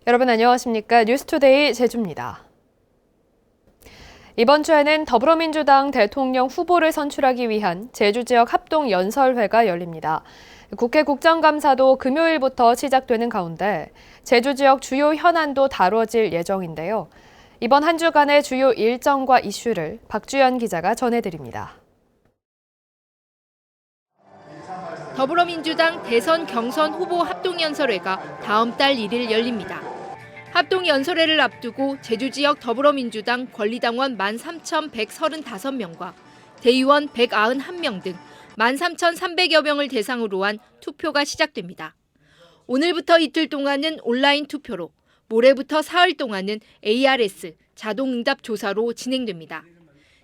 여러분 안녕하십니까? 뉴스투데이 제주입니다. 이번 주에는 더불어민주당 대통령 후보를 선출하기 위한 제주 지역 합동연설회가 열립니다. 국회 국정감사도 금요일부터 시작되는 가운데 제주 지역 주요 현안도 다뤄질 예정인데요. 이번 한 주간의 주요 일정과 이슈를 박주연 기자가 전해드립니다. 더불어민주당 대선 경선 후보 합동연설회가 다음 달 1일 열립니다. 합동연설회를 앞두고 제주 지역 더불어민주당 권리당원 13,135명과 대의원 191명 등 13,300여 명을 대상으로 한 투표가 시작됩니다. 오늘부터 이틀 동안은 온라인 투표로, 모레부터 사흘 동안은 ARS 자동응답 조사로 진행됩니다.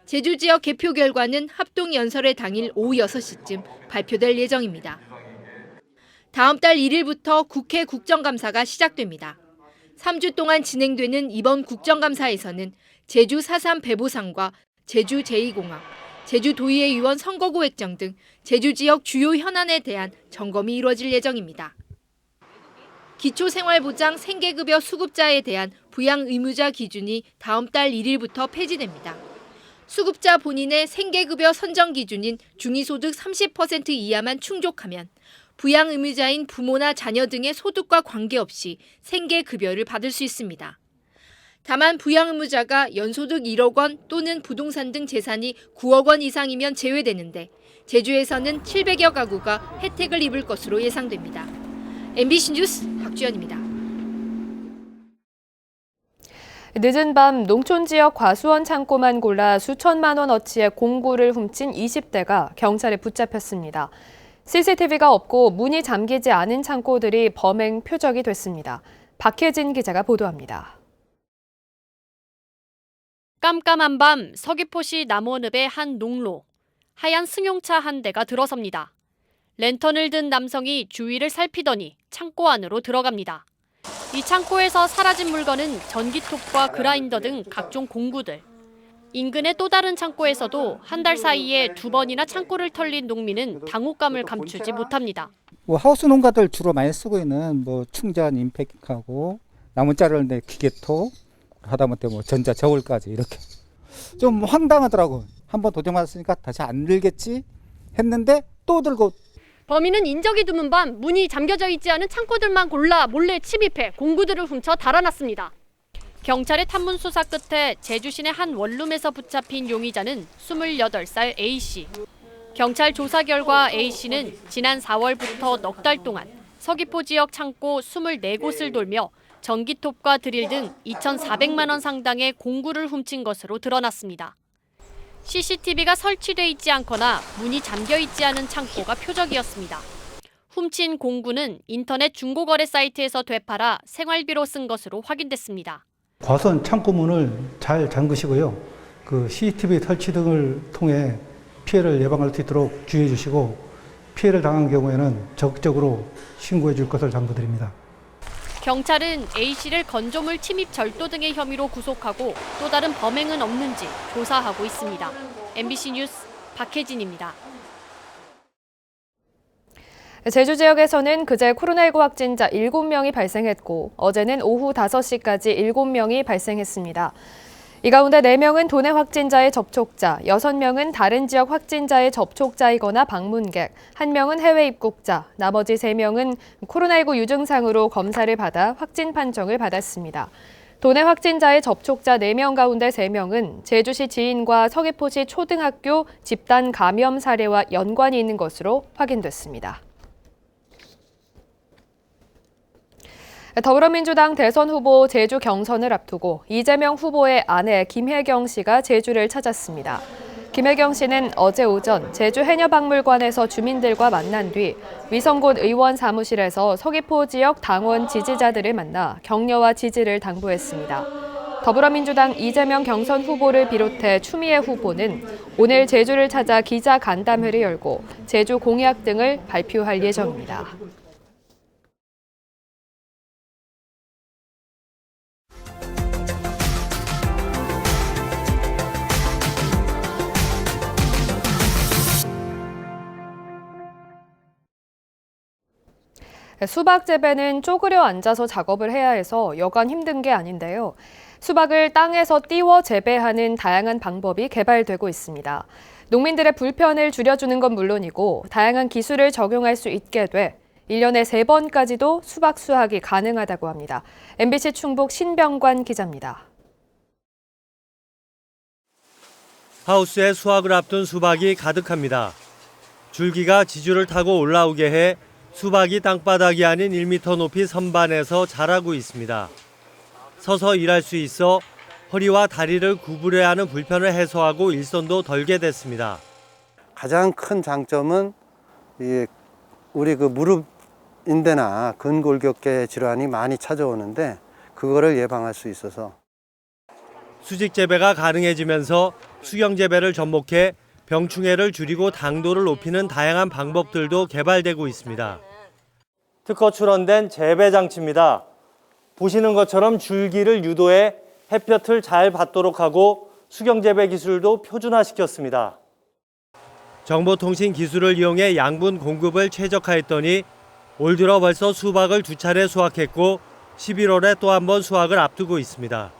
제주 지역 개표 결과는 합동연설회 당일 오후 6시쯤 발표될 예정입니다. 다음 달 1일부터 국회 국정감사가 시작됩니다. 3주 동안 진행되는 이번 국정감사에서는 제주 4.3 배보상과 제주 제2공항, 제주도의회 의원 선거구 획정 등 제주 지역 주요 현안에 대한 점검이 이루어질 예정입니다. 기초생활보장 생계급여 수급자에 대한 부양 의무자 기준이 다음 달 1일부터 폐지됩니다. 수급자 본인의 생계급여 선정 기준인 중위소득 30% 이하만 충족하면 부양 의무자인 부모나 자녀 등의 소득과 관계없이 생계급여를 받을 수 있습니다. 다만 부양 의무자가 연소득 1억 원 또는 부동산 등 재산이 9억 원 이상이면 제외되는데 제주에서는 700여 가구가 혜택을 입을 것으로 예상됩니다. MBC 뉴스 박주연입니다. 늦은 밤 농촌 지역 과수원 창고만 골라 수천만 원어치의 공구를 훔친 20대가 경찰에 붙잡혔습니다. CCTV가 없고 문이 잠기지 않은 창고들이 범행 표적이 됐습니다. 박혜진 기자가 보도합니다. 깜깜한 밤 서귀포시 남원읍의 한 농로. 하얀 승용차 한 대가 들어섭니다. 랜턴을 든 남성이 주위를 살피더니 창고 안으로 들어갑니다. 이 창고에서 사라진 물건은 전기톱과 그라인더 등 각종 공구들. 인근의 또 다른 창고에서도 한 달 사이에 2번이나 창고를 털린 농민은 당혹감을 감추지 못합니다. 하우스 농가들 주로 많이 쓰고 있는 충전 임팩하고 나무 자를 내 기계토 하다못해 전자 저울까지 이렇게 좀 황당하더라고. 한번 도전해봤으니까 다시 안 들겠지 했는데 또 들고. 범인은 인적이 드문 밤 문이 잠겨져 있지 않은 창고들만 골라 몰래 침입해 공구들을 훔쳐 달아났습니다. 경찰의 탐문 수사 끝에 제주 시내 한 원룸에서 붙잡힌 용의자는 28살 A씨. 경찰 조사 결과 A씨는 지난 4월부터 넉 달 동안 서귀포 지역 창고 24곳을 돌며 전기톱과 드릴 등 2,400만 원 상당의 공구를 훔친 것으로 드러났습니다. CCTV가 설치돼 있지 않거나 문이 잠겨 있지 않은 창고가 표적이었습니다. 훔친 공구는 인터넷 중고거래 사이트에서 되팔아 생활비로 쓴 것으로 확인됐습니다. 과수원 창고문을 잘 잠그시고요. CCTV 설치 등을 통해 피해를 예방할 수 있도록 주의해 주시고 피해를 당한 경우에는 적극적으로 신고해 줄 것을 당부드립니다. 경찰은 A씨를 건조물 침입 절도 등의 혐의로 구속하고 또 다른 범행은 없는지 조사하고 있습니다. MBC 뉴스 박혜진입니다. 제주 지역에서는 그제 코로나19 확진자 7명이 발생했고 어제는 오후 5시까지 7명이 발생했습니다. 이 가운데 4명은 도내 확진자의 접촉자, 6명은 다른 지역 확진자의 접촉자이거나 방문객, 1명은 해외 입국자, 나머지 3명은 코로나19 유증상으로 검사를 받아 확진 판정을 받았습니다. 도내 확진자의 접촉자 4명 가운데 3명은 제주시 지인과 서귀포시 초등학교 집단 감염 사례와 연관이 있는 것으로 확인됐습니다. 더불어민주당 대선 후보 제주 경선을 앞두고 이재명 후보의 아내 김혜경 씨가 제주를 찾았습니다. 김혜경 씨는 어제 오전 제주 해녀박물관에서 주민들과 만난 뒤 위성곤 의원 사무실에서 서귀포 지역 당원 지지자들을 만나 격려와 지지를 당부했습니다. 더불어민주당 이재명 경선 후보를 비롯해 추미애 후보는 오늘 제주를 찾아 기자 간담회를 열고 제주 공약 등을 발표할 예정입니다. 수박 재배는 쪼그려 앉아서 작업을 해야 해서 여간 힘든 게 아닌데요. 수박을 땅에서 띄워 재배하는 다양한 방법이 개발되고 있습니다. 농민들의 불편을 줄여주는 건 물론이고 다양한 기술을 적용할 수 있게 돼 1년에 3번까지도 수박 수확이 가능하다고 합니다. MBC 충북 신병관 기자입니다. 하우스에 수확을 앞둔 수박이 가득합니다. 줄기가 지주를 타고 올라오게 해 수박이 땅바닥이 아닌 1m 높이 선반에서 자라고 있습니다. 서서 일할 수 있어 허리와 다리를 구부려야 하는 불편을 해소하고 일손도 덜게 됐습니다. 가장 큰 장점은 우리 무릎 인대나 근골격계 질환이 많이 찾아오는데 그거를 예방할 수 있어서 수직 재배가 가능해지면서 수경 재배를 접목해 병충해를 줄이고 당도를 높이는 다양한 방법들도 개발되고 있습니다. 특허 출원된 재배 장치입니다. 보시는 것처럼 줄기를 유도해 햇볕을 잘 받도록 하고 수경 재배 기술도 표준화시켰습니다. 정보통신 기술을 이용해 양분 공급을 최적화했더니 올 들어 벌써 수박을 2차례 수확했고 11월에 또 한 번 수확을 앞두고 있습니다.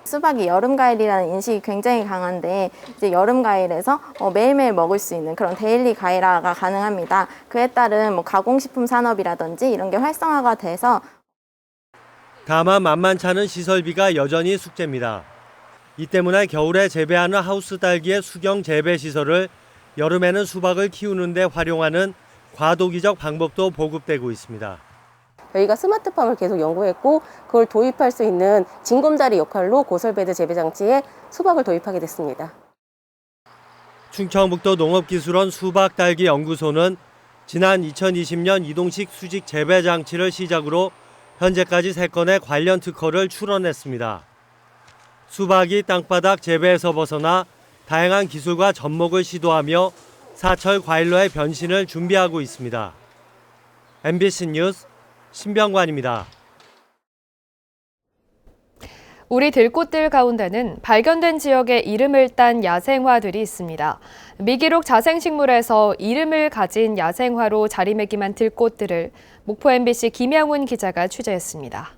수박이 여름 과일이라는 인식이 굉장히 강한데 이제 여름 과일에서 매일매일 먹을 수 있는 그런 데일리 과일화가 가능합니다. 그에 따른 가공식품 산업이라든지 이런 게 활성화가 돼서 다만 만만치 않은 시설비가 여전히 숙제입니다. 이 때문에 겨울에 재배하는 하우스 딸기의 수경 재배 시설을 여름에는 수박을 키우는 데 활용하는 과도기적 방법도 보급되고 있습니다. 저희가 스마트팜을 계속 연구했고 그걸 도입할 수 있는 징검다리 역할로 고설베드 재배장치에 수박을 도입하게 됐습니다. 충청북도 농업기술원 수박딸기연구소는 지난 2020년 이동식 수직 재배장치를 시작으로 현재까지 3건의 관련 특허를 출원했습니다. 수박이 땅바닥 재배에서 벗어나 다양한 기술과 접목을 시도하며 사철 과일로의 변신을 준비하고 있습니다. MBC 뉴스 신병관입니다. 우리 들꽃들 가운데는 발견된 지역에 이름을 딴 야생화들이 있습니다. 미기록 자생식물에서 이름을 가진 야생화로 자리매김한 들꽃들을 목포 MBC 김양훈 기자가 취재했습니다.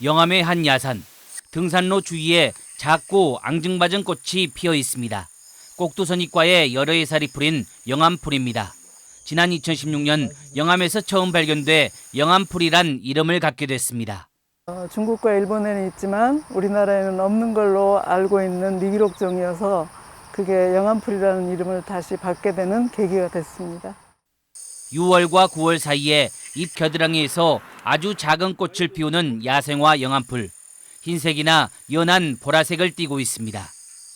영암의 한 야산, 등산로 주위에 작고 앙증맞은 꽃이 피어 있습니다. 꼭두선이과에 여러 해살이 풀인 영암풀입니다. 지난 2016년 영암에서 처음 발견돼 영암풀이란 이름을 갖게 됐습니다. 중국과 일본에는 있지만 우리나라에는 없는 걸로 알고 있는 미기록종이어서 그게 영암풀이라는 이름을 다시 받게 되는 계기가 됐습니다. 6월과 9월 사이에 잎 겨드랑이에서 아주 작은 꽃을 피우는 야생화 영암풀. 흰색이나 연한 보라색을 띠고 있습니다.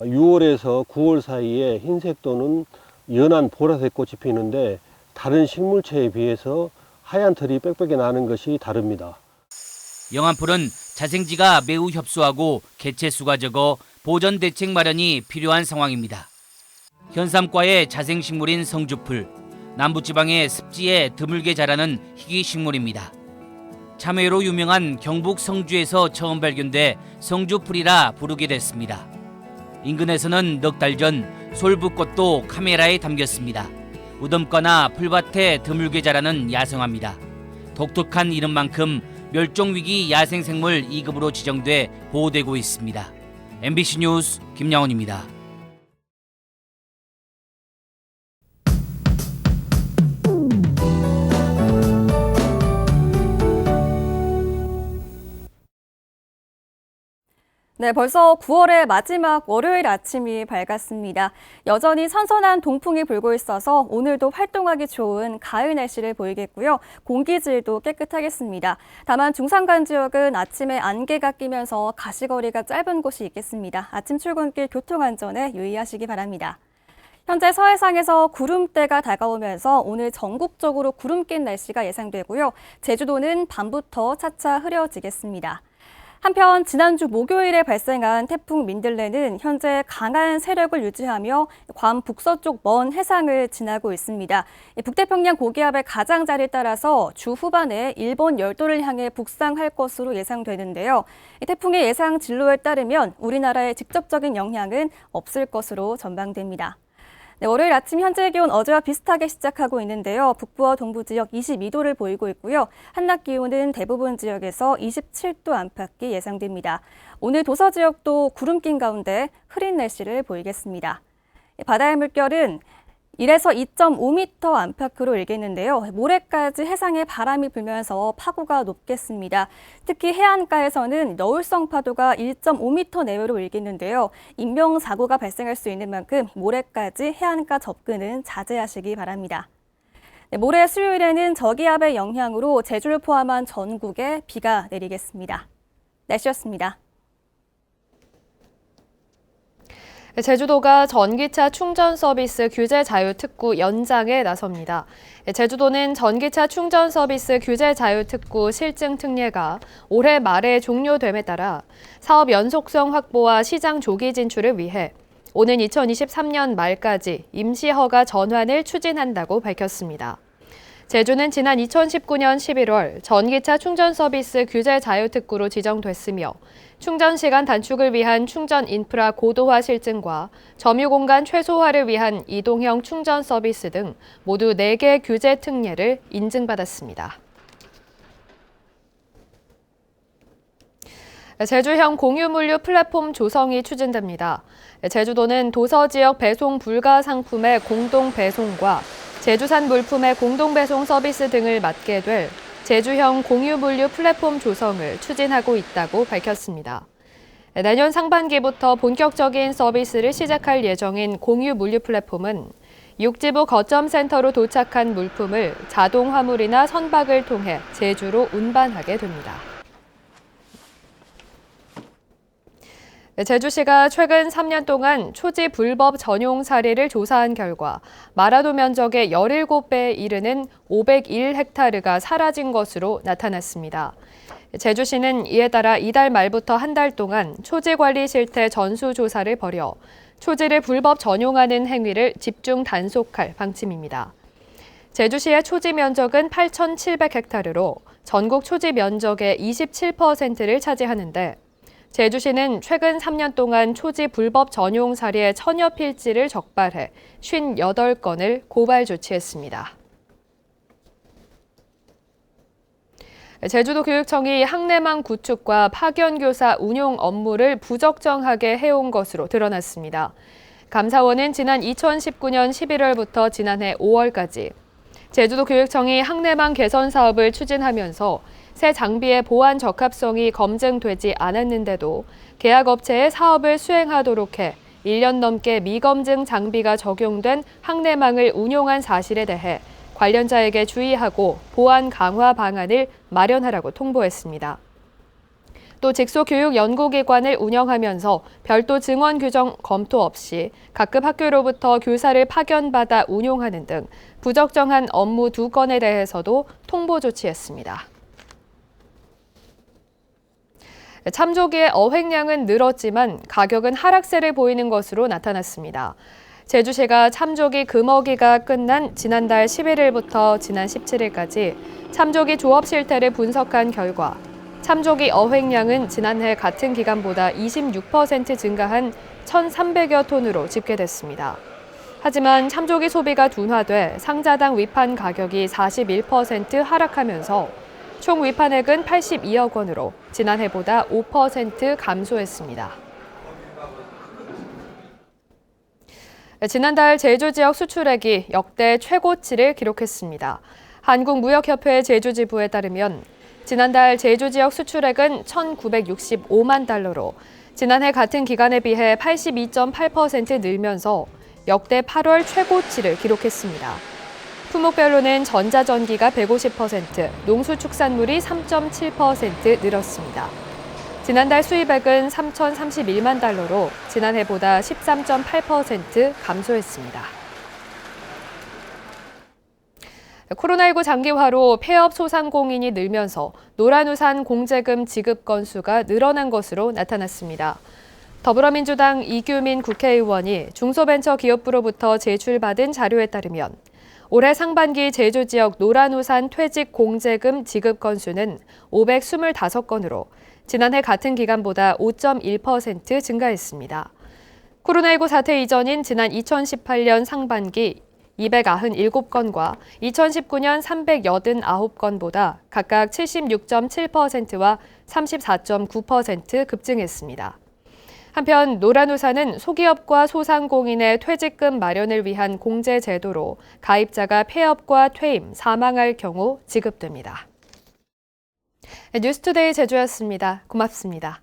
6월에서 9월 사이에 흰색 또는 연한 보라색 꽃이 피는데 다른 식물체에 비해서 하얀 털이 빽빽이 나는 것이 다릅니다. 영암풀은 자생지가 매우 협소하고 개체수가 적어 보전 대책 마련이 필요한 상황입니다. 현삼과의 자생식물인 성주풀, 남부지방의 습지에 드물게 자라는 희귀식물입니다. 참외로 유명한 경북 성주에서 처음 발견돼 성주풀이라 부르게 됐습니다. 인근에서는 넉 달 전 솔붓꽃도 카메라에 담겼습니다. 우덤가나 풀밭에 드물게 자라는 야생화입니다. 독특한 이름만큼 멸종위기 야생생물 2급으로 지정돼 보호되고 있습니다. MBC 뉴스 김양훈입니다. 네, 벌써 9월의 마지막 월요일 아침이 밝았습니다. 여전히 선선한 동풍이 불고 있어서 오늘도 활동하기 좋은 가을 날씨를 보이겠고요. 공기질도 깨끗하겠습니다. 다만 중산간 지역은 아침에 안개가 끼면서 가시거리가 짧은 곳이 있겠습니다. 아침 출근길 교통안전에 유의하시기 바랍니다. 현재 서해상에서 구름대가 다가오면서 오늘 전국적으로 구름 낀 날씨가 예상되고요. 제주도는 밤부터 차차 흐려지겠습니다. 한편 지난주 목요일에 발생한 태풍 민들레는 현재 강한 세력을 유지하며 괌 북서쪽 먼 해상을 지나고 있습니다. 북태평양 고기압의 가장자리에 따라서 주 후반에 일본 열도를 향해 북상할 것으로 예상되는데요. 태풍의 예상 진로에 따르면 우리나라에 직접적인 영향은 없을 것으로 전망됩니다. 네, 월요일 아침 현재 기온 어제와 비슷하게 시작하고 있는데요. 북부와 동부 지역 22도를 보이고 있고요. 한낮 기온은 대부분 지역에서 27도 안팎이 예상됩니다. 오늘 도서 지역도 구름 낀 가운데 흐린 날씨를 보이겠습니다. 바다의 물결은 1에서 2.5m 안팎으로 일겠는데요. 모레까지 해상에 바람이 불면서 파고가 높겠습니다. 특히 해안가에서는 너울성 파도가 1.5m 내외로 일겠는데요. 인명사고가 발생할 수 있는 만큼 모레까지 해안가 접근은 자제하시기 바랍니다. 네, 모레 수요일에는 저기압의 영향으로 제주를 포함한 전국에 비가 내리겠습니다. 날씨였습니다. 제주도가 전기차 충전 서비스 규제 자유 특구 연장에 나섭니다. 제주도는 전기차 충전 서비스 규제 자유 특구 실증 특례가 올해 말에 종료됨에 따라 사업 연속성 확보와 시장 조기 진출을 위해 오는 2023년 말까지 임시 허가 전환을 추진한다고 밝혔습니다. 제주는 지난 2019년 11월 전기차 충전 서비스 규제 자유 특구로 지정됐으며 충전 시간 단축을 위한 충전 인프라 고도화 실증과 점유 공간 최소화를 위한 이동형 충전 서비스 등 모두 4개 규제 특례를 인증받았습니다. 제주형 공유물류 플랫폼 조성이 추진됩니다. 제주도는 도서 지역 배송 불가 상품의 공동 배송과 제주산 물품의 공동 배송 서비스 등을 맡게 될 제주형 공유물류 플랫폼 조성을 추진하고 있다고 밝혔습니다. 내년 상반기부터 본격적인 서비스를 시작할 예정인 공유물류 플랫폼은 육지부 거점센터로 도착한 물품을 자동 화물이나 선박을 통해 제주로 운반하게 됩니다. 제주시가 최근 3년 동안 초지 불법 전용 사례를 조사한 결과 마라도 면적의 17배에 이르는 501헥타르가 사라진 것으로 나타났습니다. 제주시는 이에 따라 이달 말부터 한 달 동안 초지 관리 실태 전수 조사를 벌여 초지를 불법 전용하는 행위를 집중 단속할 방침입니다. 제주시의 초지 면적은 8,700헥타르로 전국 초지 면적의 27%를 차지하는데 제주시는 최근 3년 동안 초지 불법 전용 사례 1000여 필지를 적발해 58건을 고발 조치했습니다. 제주도 교육청이 학내망 구축과 파견교사 운용 업무를 부적정하게 해온 것으로 드러났습니다. 감사원은 지난 2019년 11월부터 지난해 5월까지 제주도 교육청이 학내망 개선 사업을 추진하면서 새 장비의 보안 적합성이 검증되지 않았는데도 계약업체에 사업을 수행하도록 해 1년 넘게 미검증 장비가 적용된 학내망을 운용한 사실에 대해 관련자에게 주의하고 보안 강화 방안을 마련하라고 통보했습니다. 또 직소교육연구기관을 운영하면서 별도 증원 규정 검토 없이 각급 학교로부터 교사를 파견받아 운용하는 등 부적정한 업무 2건에 대해서도 통보 조치했습니다. 참조기의 어획량은 늘었지만 가격은 하락세를 보이는 것으로 나타났습니다. 제주시가 참조기 금어기가 끝난 지난달 11일부터 지난 17일까지 참조기 조업 실태를 분석한 결과 참조기 어획량은 지난해 같은 기간보다 26% 증가한 1,300여 톤으로 집계됐습니다. 하지만 참조기 소비가 둔화돼 상자당 위판 가격이 41% 하락하면서 총 위판액은 82억 원으로 지난해보다 5% 감소했습니다. 지난달 제주 지역 수출액이 역대 최고치를 기록했습니다. 한국무역협회 제주지부에 따르면 지난달 제주 지역 수출액은 1,965만 달러로 지난해 같은 기간에 비해 82.8% 늘면서 역대 8월 최고치를 기록했습니다. 품목별로는 전자전기가 150%, 농수축산물이 3.7% 늘었습니다. 지난달 수입액은 3,031만 달러로 지난해보다 13.8% 감소했습니다. 코로나19 장기화로 폐업 소상공인이 늘면서 노란우산 공제금 지급 건수가 늘어난 것으로 나타났습니다. 더불어민주당 이규민 국회의원이 중소벤처기업부로부터 제출받은 자료에 따르면 올해 상반기 제주 지역 노란우산 퇴직 공제금 지급 건수는 525건으로 지난해 같은 기간보다 5.1% 증가했습니다. 코로나19 사태 이전인 지난 2018년 상반기 297건과 2019년 389건보다 각각 76.7%와 34.9% 급증했습니다. 한편 노란우산은 소기업과 소상공인의 퇴직금 마련을 위한 공제 제도로 가입자가 폐업과 퇴임, 사망할 경우 지급됩니다. 뉴스투데이 제주였습니다. 고맙습니다.